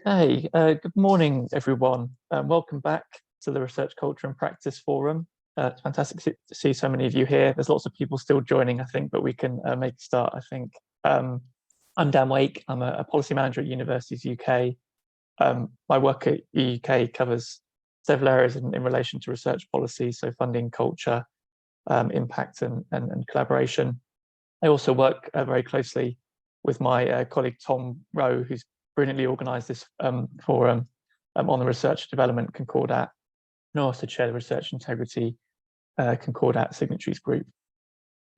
Good morning, everyone. Welcome back to the Research Culture and Practice Forum. It's fantastic to see so many of you here. There's lots of people still joining, I think, but we can make a start, I think. I'm Dan Wake. I'm a policy manager at Universities UK. My work at UK covers several areas in relation to research policy, so funding, culture, impact and collaboration. I also work very closely with my colleague Tom Rowe, who's brilliantly organised this forum on the Research Development Concordat, and I also chair the Research Integrity Concordat Signatories Group.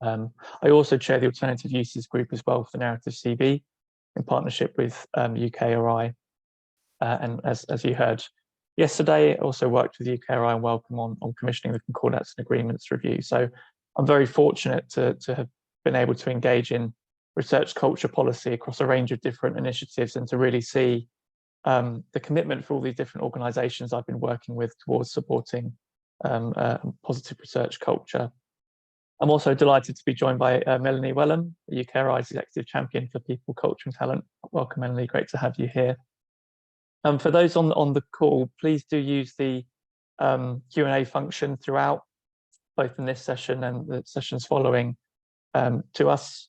I also chair the Alternative Uses Group as well for Narrative CB in partnership with UKRI. And as you heard yesterday, I also worked with UKRI and Wellcome on commissioning the Concordats and Agreements review. So I'm very fortunate to have been able to engage in research culture policy across a range of different initiatives and to really see the commitment for all these different organisations I've been working with towards supporting positive research culture. I'm also delighted to be joined by Melanie Wellham, the UKRI's Executive Champion for People, Culture and Talent. Welcome, Melanie, great to have you here. For those on the call, please do use the Q&A function throughout, both in this session and the sessions following to us.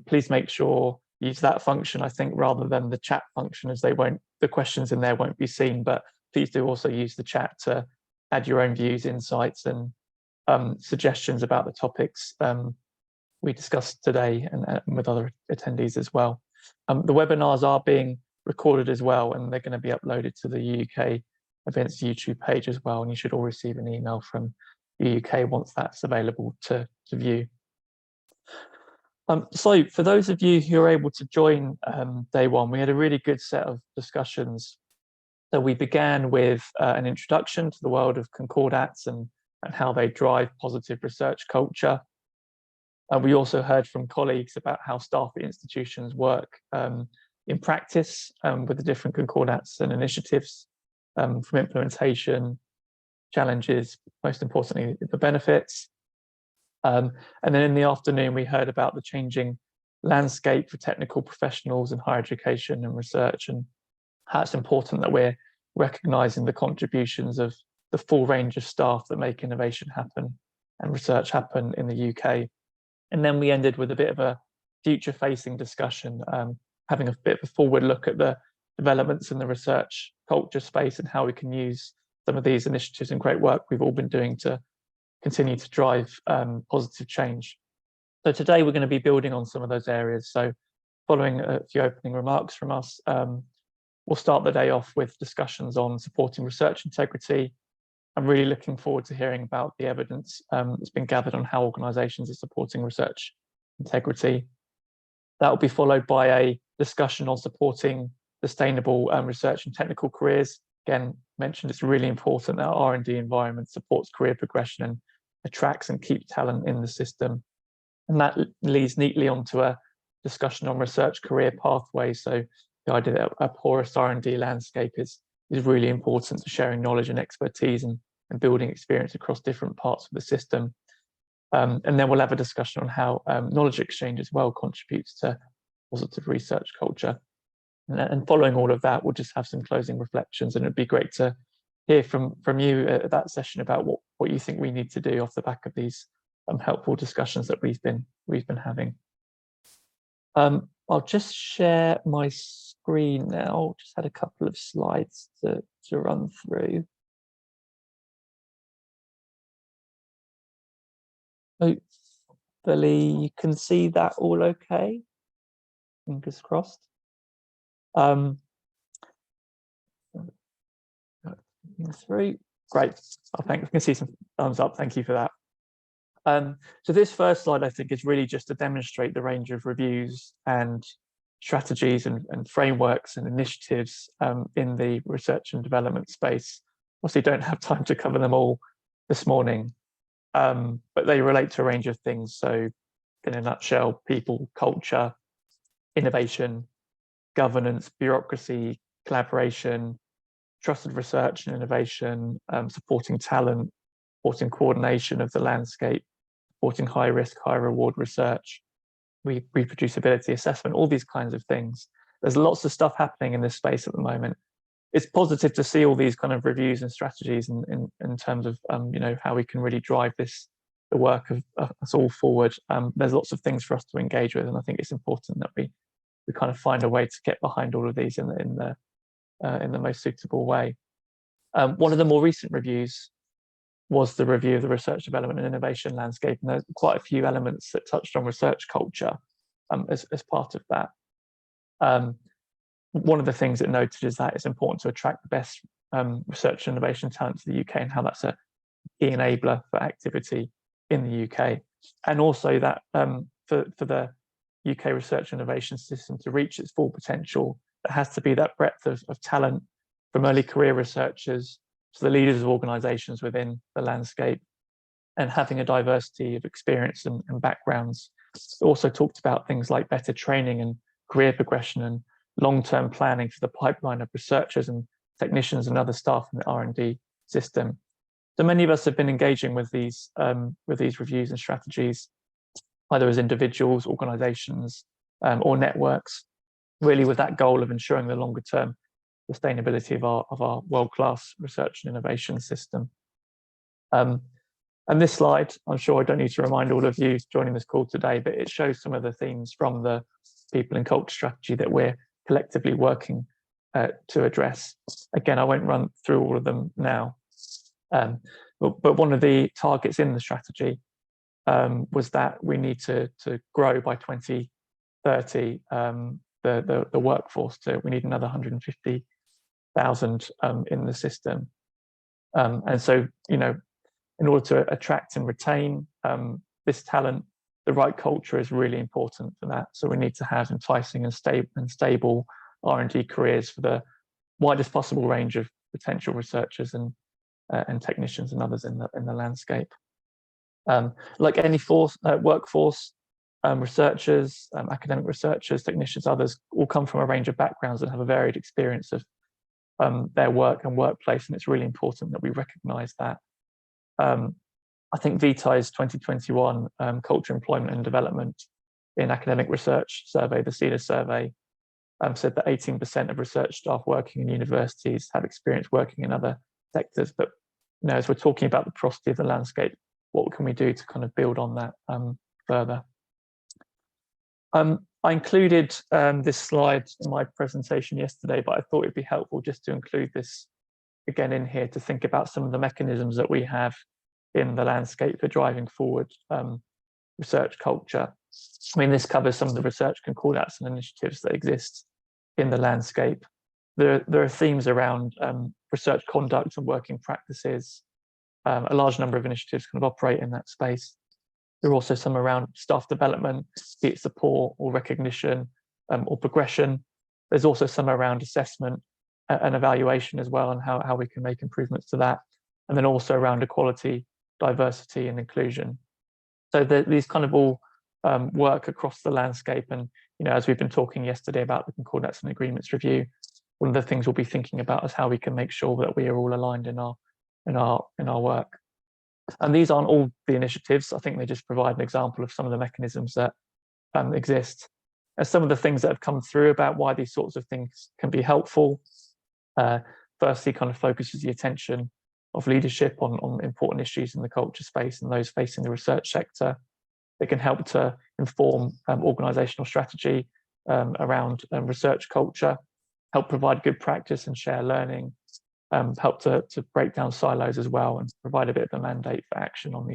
Please make sure you use that function, I think, rather than the chat function, as the questions in there won't be seen, but please do also use the chat to add your own views, insights and suggestions about the topics we discussed today and with other attendees as well. The webinars are being recorded as well, and they're going to be uploaded to the UK Events YouTube page as well, and you should all receive an email from the UK once that's available to view. So for those of you who are able to join day one, we had a really good set of discussions. So we began with an introduction to the world of concordats and how they drive positive research culture. We also heard from colleagues about how staff at institutions work in practice with the different concordats and initiatives, from implementation, challenges, most importantly, the benefits. And then in the afternoon, we heard about the changing landscape for technical professionals in higher education and research, and how it's important that we're recognising the contributions of the full range of staff that make innovation happen and research happen in the UK. And then we ended with a bit of a future-facing discussion, having a bit of a forward look at the developments in the research culture space and how we can use some of these initiatives and great work we've all been doing to continue to drive positive change. So today we're going to be building on some of those areas. So following a few opening remarks from us, we'll start the day off with discussions on supporting research integrity. I'm really looking forward to hearing about the evidence that's been gathered on how organisations are supporting research integrity. That will be followed by a discussion on supporting sustainable research and technical careers. Again, mentioned it's really important that our R&D environment supports career progression and attracts and keeps talent in the system. And that leads neatly onto a discussion on research career pathways. So the idea that a porous R&D landscape is really important to sharing knowledge and expertise and building experience across different parts of the system. And then we'll have a discussion on how knowledge exchange as well contributes to positive research culture. And following all of that, we'll just have some closing reflections, and it'd be great to hear from you at that session about what you think we need to do off the back of these helpful discussions that we've been having. I'll just share my screen now. Just had a couple of slides to run through. Hopefully you can see that all okay. Fingers crossed. Through. Great. Oh, thanks. I can see some thumbs up. Thank you for that. So this first slide, I think, is really just to demonstrate the range of reviews and strategies and frameworks and initiatives in the research and development space. Obviously, don't have time to cover them all this morning, but they relate to a range of things. So in a nutshell, people, culture, innovation, governance, bureaucracy, collaboration, trusted research and innovation, supporting talent, supporting coordination of the landscape, supporting high risk, high reward research, reproducibility assessment, all these kinds of things. There's lots of stuff happening in this space at the moment, it's positive to see all these kind of reviews and strategies in terms of how we can really drive the work of us all forward. There's lots of things for us to engage with, and I think it's important that we kind of find a way to get behind all of these in the most suitable way. One of the more recent reviews was the review of the research development and innovation landscape, and there's quite a few elements that touched on research culture as part of that. One of the things it noted is that it's important to attract the best research and innovation talent to the UK, and how that's a key enabler for activity in the UK, and also that for the UK research and innovation system to reach its full potential, there has to be that breadth of talent from early career researchers to the leaders of organisations within the landscape, and having a diversity of experience and backgrounds. It also talked about things like better training and career progression and long-term planning for the pipeline of researchers and technicians and other staff in the R&D system. So many of us have been engaging with these reviews and strategies, either as individuals, organisations, or networks, really with that goal of ensuring the longer-term sustainability of our world-class research and innovation system. And this slide, I'm sure I don't need to remind all of you joining this call today, but it shows some of the themes from the people and culture strategy that we're collectively working to address. Again, I won't run through all of them now, but one of the targets in the strategy was that we need to grow by 2030 the workforce. We need another 150,000 in the system, and so in order to attract and retain this talent, the right culture is really important for that. So we need to have enticing and stable R&D careers for the widest possible range of potential researchers and technicians and others in the landscape. Like any workforce, researchers, academic researchers, technicians, others all come from a range of backgrounds and have a varied experience of their work and workplace, and it's really important that we recognise that. I think VITA's 2021 Culture, Employment and Development in Academic Research survey, the CEDAR survey, said that 18% of research staff working in universities have experience working in other sectors. But as we're talking about the prosperity of the landscape, what can we do to kind of build on that further? I included this slide in my presentation yesterday, but I thought it'd be helpful just to include this again in here to think about some of the mechanisms that we have in the landscape for driving forward research culture. I mean, this covers some of the research concordats and initiatives that exist in the landscape. There are themes around research conduct and working practices. A large number of initiatives kind of operate in that space. There are also some around staff development, be it support or recognition or progression. There's also some around assessment and evaluation as well, and how we can make improvements to that. And then also around equality, diversity and inclusion. So these kind of all work across the landscape. And as we've been talking yesterday about the Concordats and Agreements review, one of the things we'll be thinking about is how we can make sure that we are all aligned in our work. And these aren't all the initiatives. I think they just provide an example of some of the mechanisms that exist. And some of the things that have come through about why these sorts of things can be helpful. Firstly, kind of focuses the attention of leadership on important issues in the culture space and those facing the research sector. They can help to inform organisational strategy around research culture, help provide good practice and share learning, help to break down silos as well, and provide a bit of a mandate for action on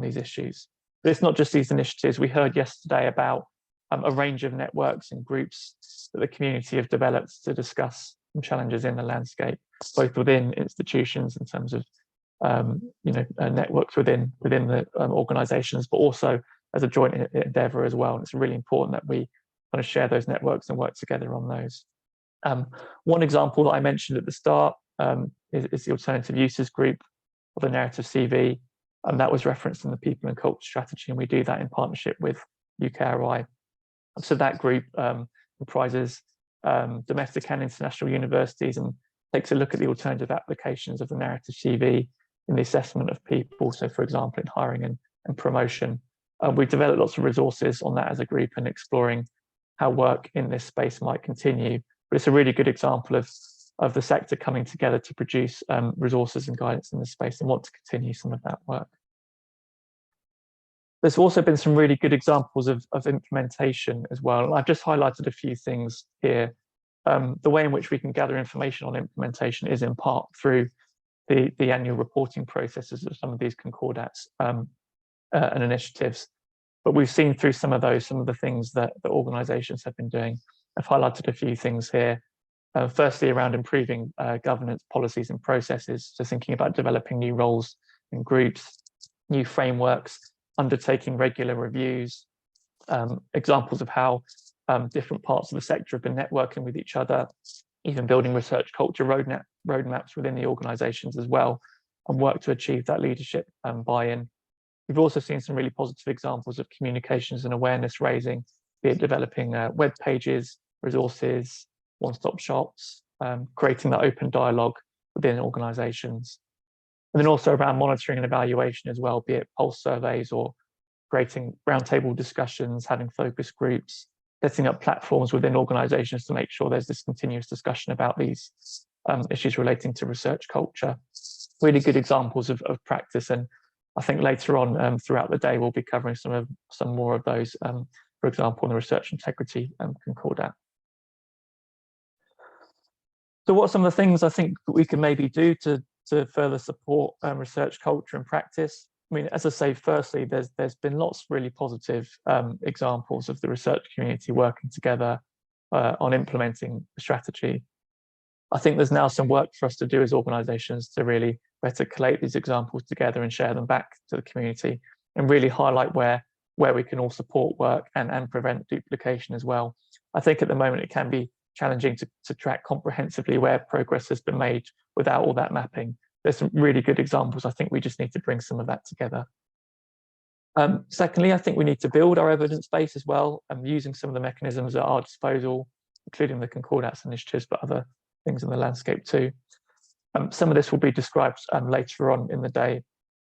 these issues. But it's not just these initiatives. We heard yesterday about a range of networks and groups that the community have developed to discuss challenges in the landscape, both within institutions in terms of networks within the organisations, but also as a joint endeavour as well. And it's really important that we kind of share those networks and work together on those. One example that I mentioned at the start is the Alternative Uses Group of the Narrative CV, and that was referenced in the People and Culture Strategy, and we do that in partnership with UKRI. So that group comprises domestic and international universities and takes a look at the alternative applications of the narrative CV in the assessment of people. So, for example, in hiring and promotion. We've developed lots of resources on that as a group and exploring how work in this space might continue. But it's a really good example of of the sector coming together to produce resources and guidance in this space, and want to continue some of that work. There's also been some really good examples of implementation as well. I've just highlighted a few things here. The way in which we can gather information on implementation is in part through the annual reporting processes of some of these concordats and initiatives. But we've seen through some of the things that the organisations have been doing. I've highlighted a few things here. Firstly, around improving governance policies and processes, so thinking about developing new roles and groups, new frameworks, undertaking regular reviews, examples of how different parts of the sector have been networking with each other, even building research culture roadmaps within the organisations as well, and work to achieve that leadership buy-in. We've also seen some really positive examples of communications and awareness raising, be it developing web pages, resources, one-stop shops, creating that open dialogue within organisations. And then also around monitoring and evaluation as well, be it pulse surveys or creating roundtable discussions, having focus groups, setting up platforms within organisations to make sure there's this continuous discussion about these issues relating to research culture. Really good examples of practice, and I think later on throughout the day we'll be covering some more of those, for example, in the research integrity concordat. So what are some of the things I think that we can maybe do to further support research culture and practice? I mean, as I say, firstly, there's been lots of really positive examples of the research community working together on implementing the strategy. I think there's now some work for us to do as organisations to really better collate these examples together and share them back to the community, and really highlight where we can all support work and prevent duplication as well. I think at the moment it can be challenging to track comprehensively where progress has been made without all that mapping. There's some really good examples. I think we just need to bring some of that together. Secondly, I think we need to build our evidence base as well, using some of the mechanisms at our disposal, including the concordats initiatives, but other things in the landscape too. Some of this will be described later on in the day.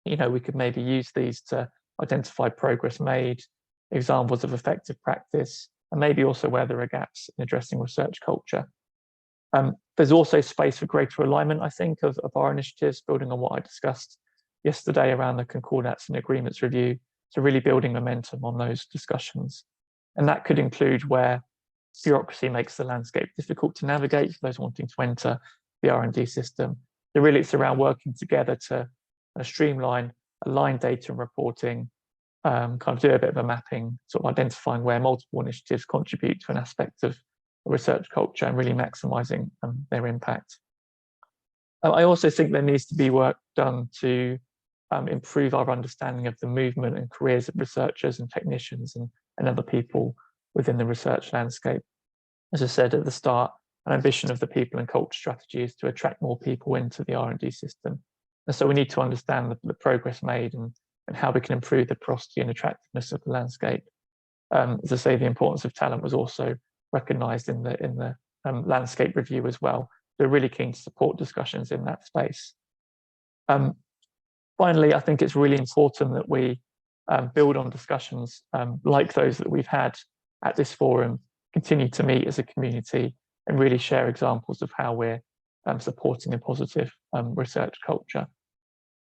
You know, we could maybe use these to identify progress made, examples of effective practice, and maybe also where there are gaps in addressing research culture. There's also space for greater alignment, I think, of our initiatives, building on what I discussed yesterday around the concordats and agreements review, so really building momentum on those discussions. And that could include where bureaucracy makes the landscape difficult to navigate for those wanting to enter the R&D system. So really it's around working together to streamline, align data and reporting, kind of do a bit of a mapping, sort of identifying where multiple initiatives contribute to an aspect of research culture and really maximising their impact. I also think there needs to be work done to improve our understanding of the movement and careers of researchers and technicians and other people within the research landscape. As I said at the start, an ambition of the people and culture strategy is to attract more people into the R&D system. And so we need to understand the progress made and how we can improve the porosity and attractiveness of the landscape. As I say, the importance of talent was also recognised in the landscape review as well. We're really keen to support discussions in that space. Finally, I think it's really important that we build on discussions like those that we've had at this forum, continue to meet as a community and really share examples of how we're supporting a positive research culture.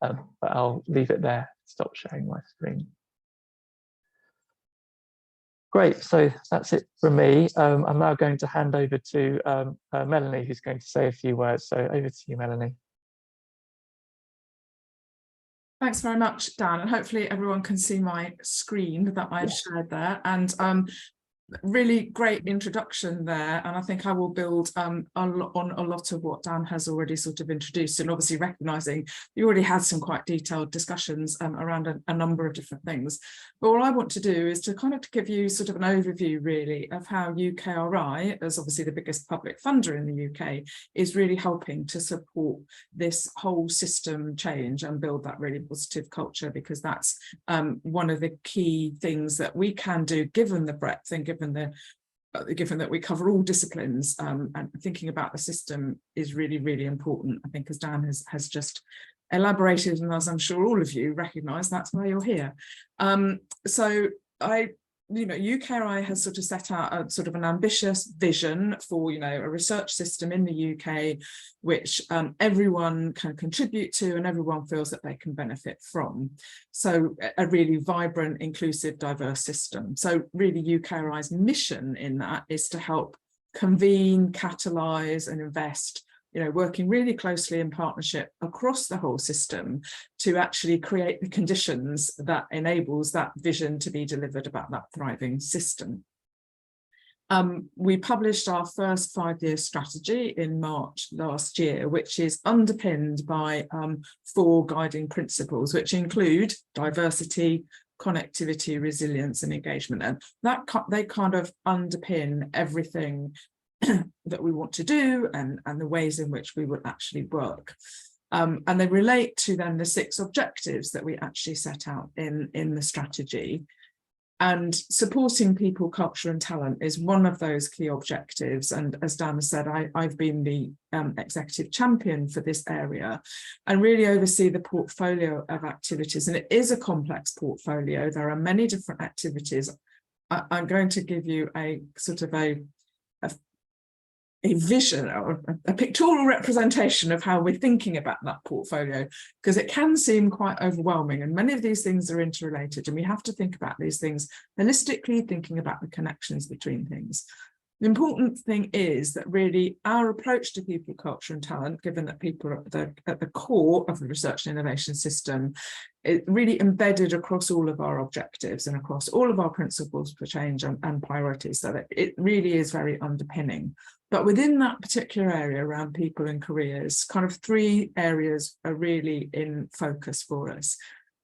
But I'll leave it there, stop sharing my screen. Great, so that's it from me. I'm now going to hand over to Melanie, who's going to say a few words. So over to you, Melanie. Thanks very much, Dan, and hopefully everyone can see my screen that I've shared there. And really great introduction there, and I think I will build on a lot of what Dan has already sort of introduced, and obviously recognising you already had some quite detailed discussions around a number of different things. But what I want to do is to kind of give you sort of an overview really of how UKRI, as obviously the biggest public funder in the UK, is really helping to support this whole system change and build that really positive culture, because that's one of the key things that we can do given the breadth and given that we cover all disciplines, and thinking about the system is really, really important. I think as Dan has just elaborated, and as I'm sure all of you recognise, that's why you're here. So I UKRI has sort of set out a sort of an ambitious vision for, a research system in the UK, which everyone can contribute to and everyone feels that they can benefit from. So a really vibrant, inclusive, diverse system. So really UKRI's mission in that is to help convene, catalyse and invest, working really closely in partnership across the whole system to actually create the conditions that enables that vision to be delivered about that thriving system. We published our first 5-year strategy in March last year, which is underpinned by 4 guiding principles, which include diversity, connectivity, resilience and engagement. And they kind of underpin everything that we want to do and the ways in which we will actually work. And they relate to then the 6 objectives that we actually set out in the strategy. And supporting people, culture and talent is one of those key objectives. And as Dan has said, I've been the executive champion for this area and really oversee the portfolio of activities. And it is a complex portfolio. There are many different activities. I'm going to give you a sort of a vision or a pictorial representation of how we're thinking about that portfolio, because it can seem quite overwhelming and many of these things are interrelated and we have to think about these things holistically, thinking about the connections between things. The important thing is that really our approach to people, culture and talent, given that people are at the core of the research and innovation system, it really embedded across all of our objectives and across all of our principles for change and priorities, so that it really is very underpinning. But within that particular area around people and careers, kind of 3 areas are really in focus for us.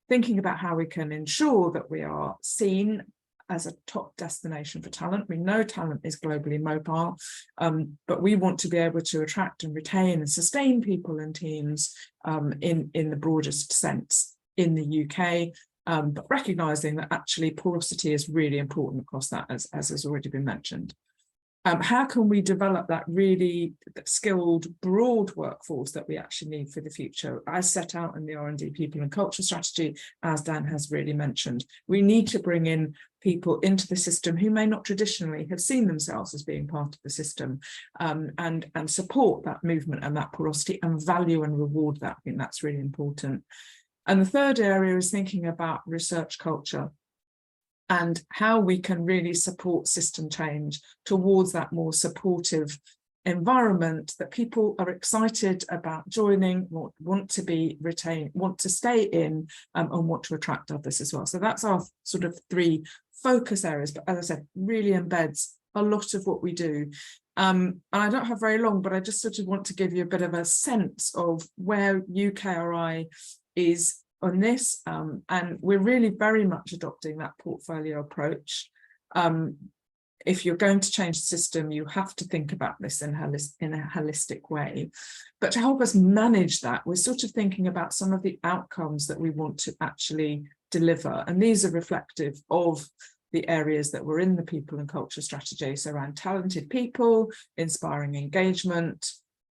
Thinking about how we can ensure that we are seen as a top destination for talent. We know talent is globally mobile, but we want to be able to attract and retain and sustain people and teams in the broadest sense in the UK, but recognising that actually porosity is really important across that, as has already been mentioned. How can we develop that really skilled, broad workforce that we actually need for the future, as set out in the R&D People and Culture Strategy, as Dan has really mentioned? We need to bring in people into the system who may not traditionally have seen themselves as being part of the system, and support that movement and that porosity and value and reward that. I think that's really important. And the third area is thinking about research culture and how we can really support system change towards that more supportive environment that people are excited about joining, want to be retained, want to stay in, and want to attract others as well. So that's our sort of 3 focus areas, but as I said, really embeds a lot of what we do. And I don't have very long, but I just sort of want to give you a bit of a sense of where UKRI is on this, and we're really very much adopting that portfolio approach. If you're going to change the system, you have to think about this in a holistic way. But to help us manage that, we're sort of thinking about some of the outcomes that we want to actually deliver, and these are reflective of the areas that were in the People and Culture Strategy, so around talented people, inspiring engagement,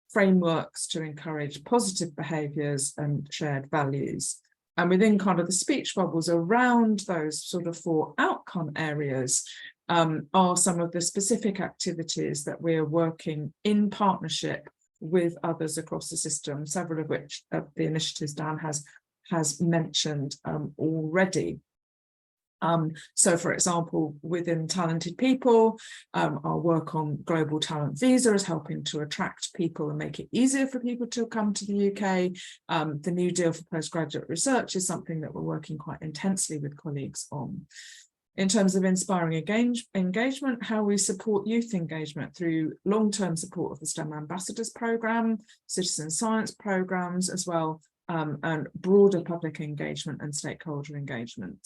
frameworks to encourage positive behaviours and shared values. And within kind of the speech bubbles around those sort of 4 outcome areas are some of the specific activities that we're working in partnership with others across the system, several of which the initiatives Dan has mentioned already. So, for example, within Talented People, our work on Global Talent Visa is helping to attract people and make it easier for people to come to the UK. The New Deal for Postgraduate Research is something that we're working quite intensely with colleagues on. In terms of inspiring engagement, how we support youth engagement through long-term support of the STEM Ambassadors Programme, citizen science programmes as well, and broader public engagement and stakeholder engagement.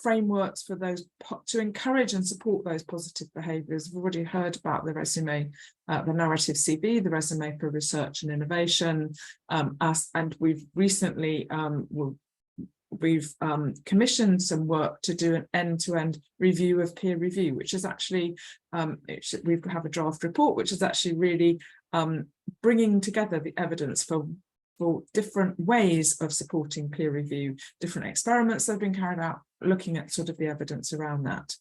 Frameworks for those to encourage and support those positive behaviours. We've already heard about the resume, the narrative CV, the resume for research and innovation, and we've recently commissioned some work to do an end-to-end review of peer review, which is actually we have a draft report which is actually really bringing together the evidence for for different ways of supporting peer review, different experiments that have been carried out, looking at sort of the evidence around that.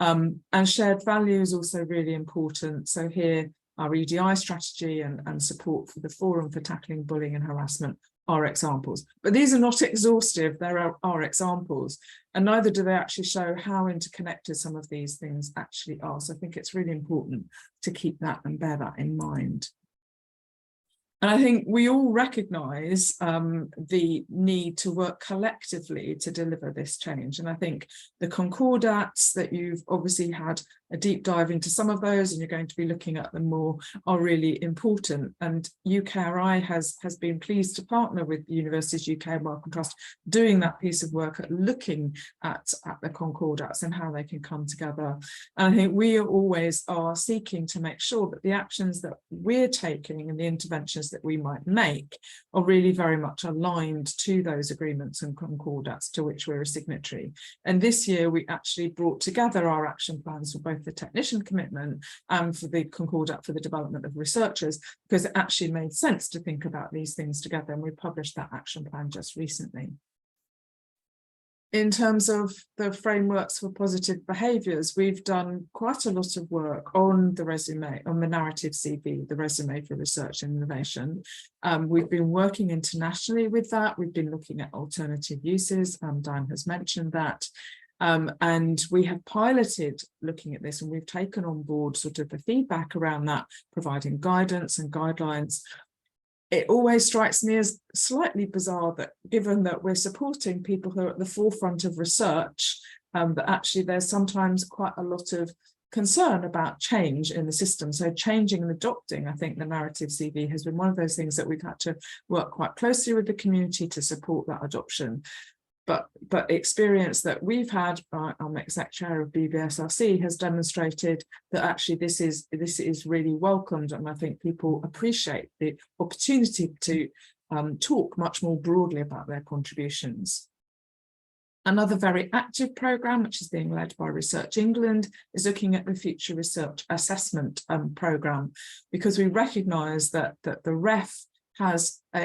And shared value is also really important. So here, our EDI strategy and support for the Forum for Tackling Bullying and Harassment are examples. But these are not exhaustive, there are examples, and neither do they actually show how interconnected some of these things actually are. So I think it's really important to keep that and bear that in mind. And I think we all recognise the need to work collectively to deliver this change. And I think the Concordats that you've obviously had a deep dive into some of those, and you're going to be looking at them more, are really important. And UKRI has been pleased to partner with Universities UK and Wellcome Trust doing that piece of work at looking at the Concordats and how they can come together. And I think we always are seeking to make sure that the actions that we're taking and the interventions that we might make are really very much aligned to those agreements and Concordats to which we're a signatory. And this year we actually brought together our action plans for both the technician commitment and for the Concordat for the development of researchers, because it actually made sense to think about these things together, and we published that action plan just recently. In terms of the frameworks for positive behaviours, we've done quite a lot of work on the resume, on the narrative CV, the resume for research and innovation. We've been working internationally with that. We've been looking at alternative uses. Diane has mentioned that. And we have piloted looking at this, and we've taken on board sort of the feedback around that, providing guidance and guidelines. It always strikes me as slightly bizarre that, given that we're supporting people who are at the forefront of research, that actually there's sometimes quite a lot of concern about change in the system. So changing and adopting, I think the narrative CV has been one of those things that we've had to work quite closely with the community to support that adoption. But experience that we've had, I'm exec chair of BBSRC, has demonstrated that actually this is really welcomed, and I think people appreciate the opportunity to talk much more broadly about their contributions. Another very active programme, which is being led by Research England, is looking at the Future Research Assessment programme, because we recognise that the REF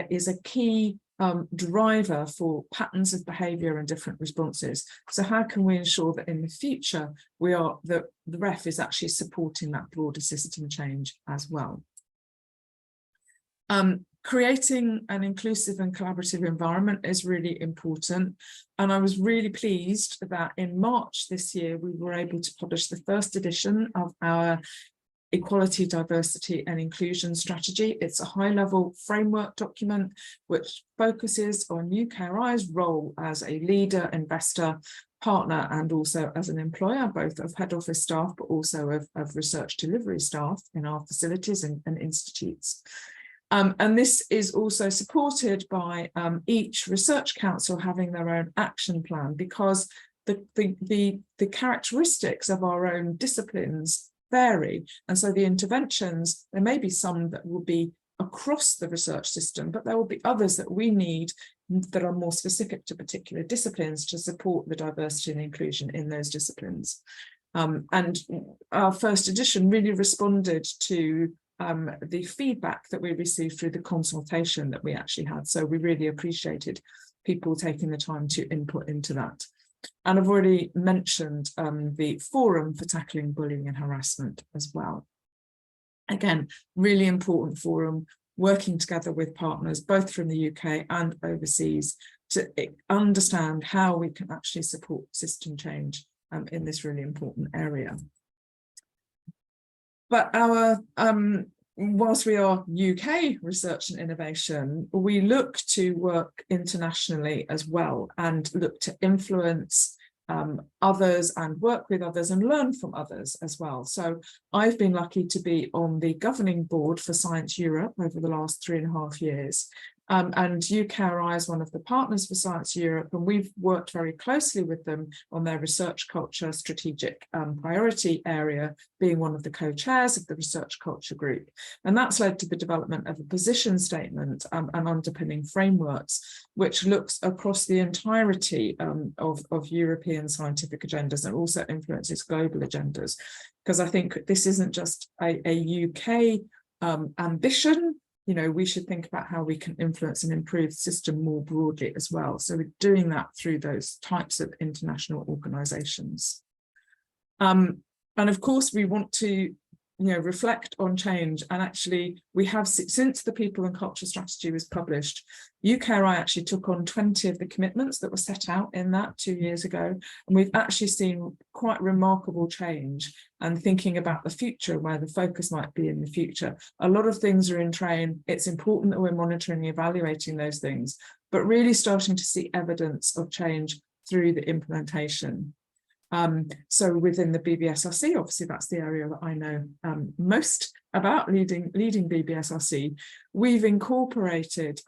is a key driver for patterns of behaviour and different responses. So how can we ensure that in the future the REF is actually supporting that broader system change as well? Creating an inclusive and collaborative environment is really important. And I was really pleased that in March this year, we were able to publish the first edition of our Equality, Diversity and Inclusion Strategy. It's a high-level framework document which focuses on UKRI's role as a leader, investor, partner, and also as an employer, both of head office staff, but also of research delivery staff in our facilities and institutes. And this is also supported by each research council having their own action plan, because the characteristics of our own disciplines vary. And so the interventions, there may be some that will be across the research system, but there will be others that we need that are more specific to particular disciplines to support the diversity and inclusion in those disciplines. And our first edition really responded to the feedback that we received through the consultation that we actually had. So we really appreciated people taking the time to input into that. And I've already mentioned the Forum for Tackling Bullying and Harassment as well. Again, really important forum, working together with partners, both from the UK and overseas, to understand how we can actually support system change in this really important area. But our whilst we are UK research and innovation, we look to work internationally as well and look to influence others and work with others and learn from others as well. So I've been lucky to be on the governing board for Science Europe over the last 3.5 years. And UKRI is one of the partners for Science Europe, and we've worked very closely with them on their research culture strategic priority area, being one of the co-chairs of the research culture group. And that's led to the development of a position statement and underpinning frameworks, which looks across the entirety of European scientific agendas and also influences global agendas. Because I think this isn't just a UK ambition. we should think about how we can influence and improve the system more broadly as well. So we're doing that through those types of international organisations. And of course, we want to reflect on change. And actually, we have, since the People and Culture Strategy was published, UKRI actually took on 20 of the commitments that were set out in that 2 years ago. And we've actually seen quite remarkable change and thinking about the future, where the focus might be in the future. A lot of things are in train. It's important that we're monitoring and evaluating those things, but really starting to see evidence of change through the implementation. So within the BBSRC, obviously that's the area that I know most about, leading BBSRC, we've incorporated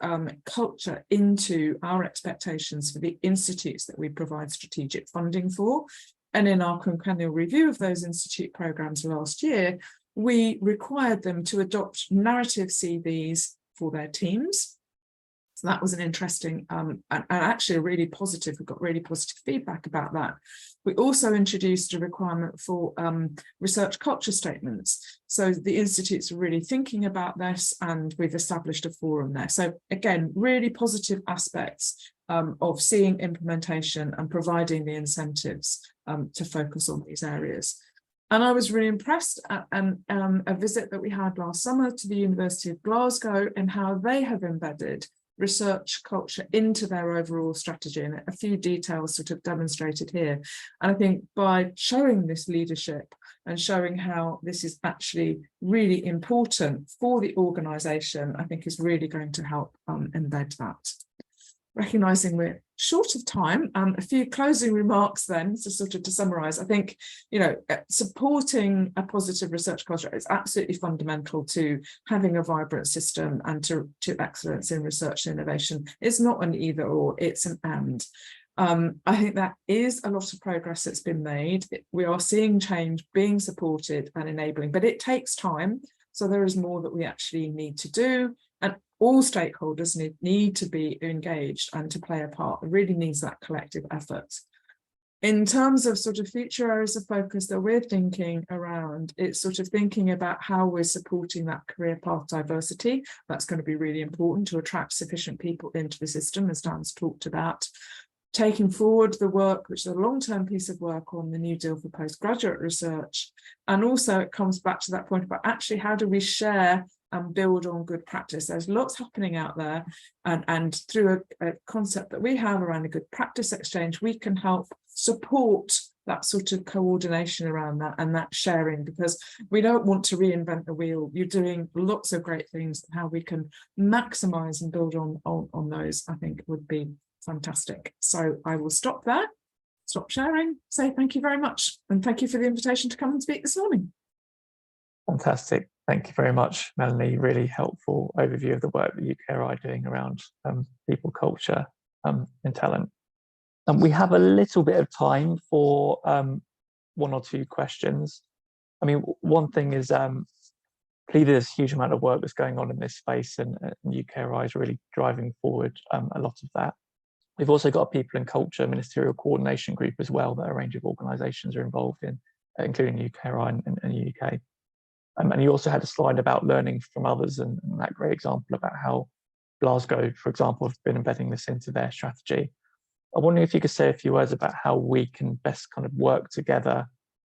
culture into our expectations for the institutes that we provide strategic funding for. And in our quinquennial review of those institute programs last year, we required them to adopt narrative CVs for their teams. So that was an interesting and actually a really positive, we got really positive feedback about that. We also introduced a requirement for research culture statements. So the institutes are really thinking about this, and we've established a forum there. So again, really positive aspects of seeing implementation and providing the incentives to focus on these areas. And I was really impressed at a visit that we had last summer to the University of Glasgow and how they have embedded research culture into their overall strategy, and a few details sort of demonstrated here. And I think by showing this leadership and showing how this is actually really important for the organisation, I think is really going to help embed that. Recognising we're short of time, a few closing remarks then, to summarise. I think, supporting a positive research culture is absolutely fundamental to having a vibrant system and to excellence in research and innovation. It's not an either or, it's an and. I think that is a lot of progress that's been made. We are seeing change being supported and enabling, but it takes time. So there is more that we actually need to do. And all stakeholders need to be engaged and to play a part. It really needs that collective effort. In terms of sort of future areas of focus that we're thinking around, it's sort of thinking about how we're supporting that career path diversity. That's going to be really important to attract sufficient people into the system, as Dan's talked about. Taking forward the work, which is a long-term piece of work on the New Deal for postgraduate research. And also it comes back to that point about actually how do we share and build on good practice. There's lots happening out there, and through a concept that we have around a good practice exchange, we can help support that sort of coordination around that and that sharing, because we don't want to reinvent the wheel. You're doing lots of great things. How we can maximize and build on those, I think, would be fantastic. So I will stop there, stop sharing, say thank you very much, and thank you for the invitation to come and speak this morning. Fantastic. Thank you very much, Melanie. Really helpful overview of the work that UKRI are doing around people, culture and talent. We have a little bit of time for one or two questions. I mean, one thing is clearly there's a huge amount of work that's going on in this space, and UKRI is really driving forward a lot of that. We've also got a people and culture ministerial coordination group as well that a range of organisations are involved in, including UKRI and UK. And you also had a slide about learning from others, and that great example about how Glasgow, for example, have been embedding this into their strategy. I wonder if you could say a few words about how we can best kind of work together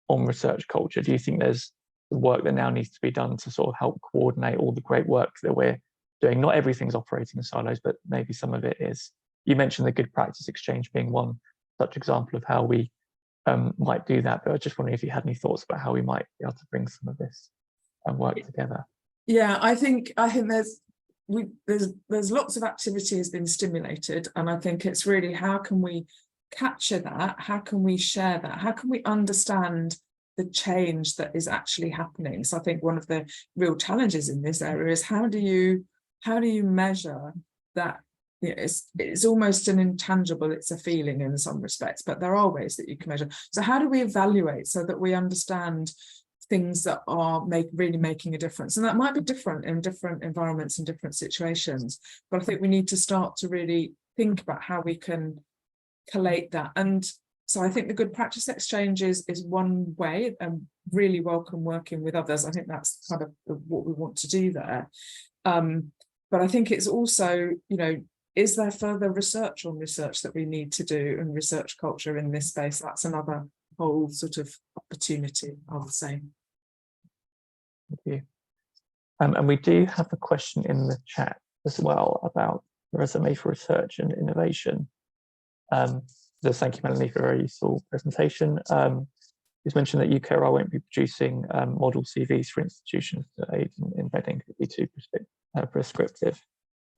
on research culture. Do you think there's the work that now needs to be done to sort of help coordinate all the great work that we're doing? Not everything's operating in silos, but maybe some of it is. You mentioned the good practice exchange being one such example of how we might do that, but I was just wondering if you had any thoughts about how we might be able to bring some of this and work together. Yeah, I think there's lots of activity has been stimulated, and I think it's really how can we capture that, how can we share that, how can we understand the change that is actually happening. So I think one of the real challenges in this area is how do you measure that? It's almost an intangible, it's a feeling in some respects, but there are ways that you can measure. So how do we evaluate so that we understand things that are really making a difference? And that might be different in different environments and different situations, but I think we need to start to really think about how we can collate that. And so I think the good practice exchange is one way, and really welcome working with others. I think that's kind of what we want to do there. But I think it's also, you know, is there further research on research that we need to do, and research culture in this space? That's another whole sort of opportunity, I would say. Thank you. And we do have a question in the chat as well about the resume for research and innovation. So thank you, Melanie, for a very useful presentation. It's mentioned that UKRI won't be producing model CVs for institutions to aid in embedding could be too prescriptive.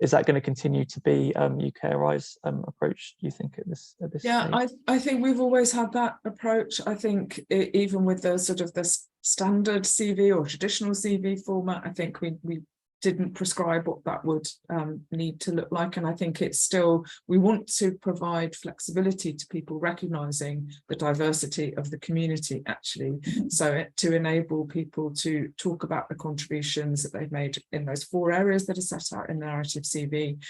Is that going to continue to be UKRI's approach, do you think, at this Yeah, stage? I think we've always had that approach. I think even with the sort of the standard CV or traditional CV format, I think we didn't prescribe what that would need to look like. And I think it's still, we want to provide flexibility to people recognizing the diversity of the community, actually. So to enable people to talk about the contributions that they've made in those 4 areas that are set out in narrative CV.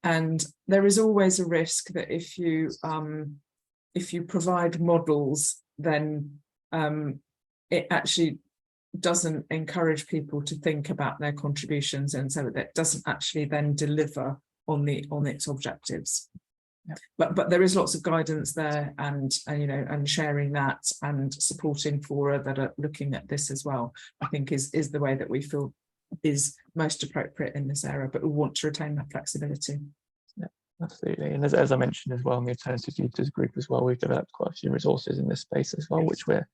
And there is always a risk that if you provide models, then it actually doesn't encourage people to think about their contributions, and so that doesn't actually then deliver on its objectives. Yeah. But there is lots of guidance there, and you know, and sharing that and supporting fora that are looking at this as well, I think is the way that we feel is most appropriate in this area, but we want to retain that flexibility. Yeah, absolutely. And as I mentioned as well, in the Alternative Users group as well, we've developed quite a few resources in this space as well, which we're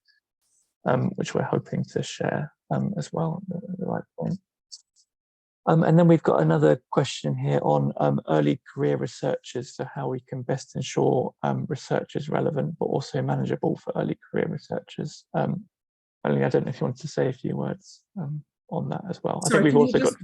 hoping to share as well at the right point. And then we've got another question here on early career researchers, so how we can best ensure research is relevant but also manageable for early career researchers. Only I don't know if you wanted to say a few words on that as well. Sorry, I think we've also got.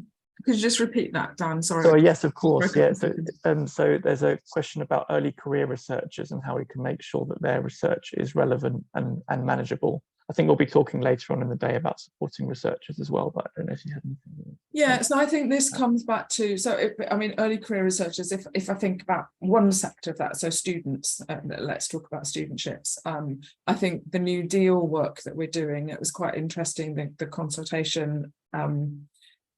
Could you just repeat that, Dan? Sorry. Sorry, yes, of course. Yeah. So there's a question about early career researchers and how we can make sure that their research is relevant and manageable. I think we'll be talking later on in the day about supporting researchers as well, but I don't know if you have anything. Yeah, so I think this comes back to, I mean, early career researchers, if I think about one sector of that, so students, let's talk about studentships. I think the New Deal work that we're doing, it was quite interesting, the consultation, some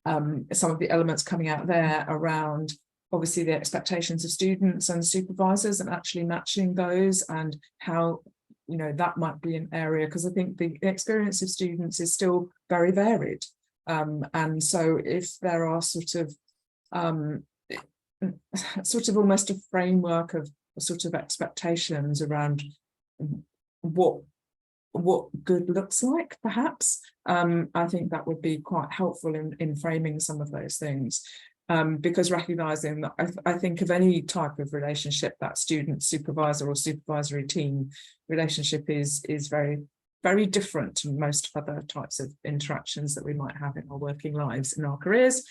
of the elements coming out there around obviously the expectations of students and supervisors and actually matching those, and how, you know, that might be an area, because I think the experience of students is still very varied. And so if there are sort of almost a framework of sort of expectations around what good looks like, perhaps, I think that would be quite helpful in framing some of those things. Because recognizing that I think of any type of relationship, that student supervisor or supervisory team relationship is very, very different to most other types of interactions that we might have in our working lives, in our careers.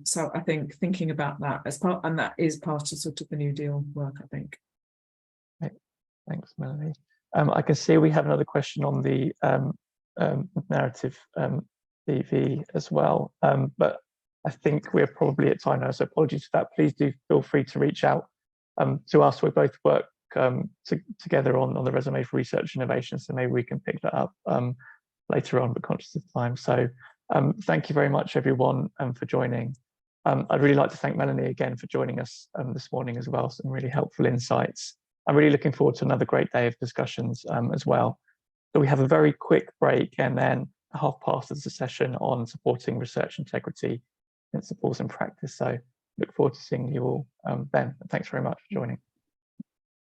So I think thinking about that as part, and that is part of sort of the New Deal work, I think. Right. Thanks, Melanie. I can see we have another question on the narrative CV as well, but I think we're probably at time now, so apologies for that. Please do feel free to reach out to us. We both work together on the resume for research innovation, so maybe we can pick that up later on, but conscious of time. So thank you very much, everyone, for joining. I'd really like to thank Melanie again for joining us this morning as well. Some really helpful insights. I'm really looking forward to another great day of discussions as well. So we have a very quick break, and then at 12:30 is a session on supporting research integrity, principles and practice. So look forward to seeing you all then. Thanks very much for joining.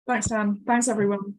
Thanks, Dan. Thanks, everyone.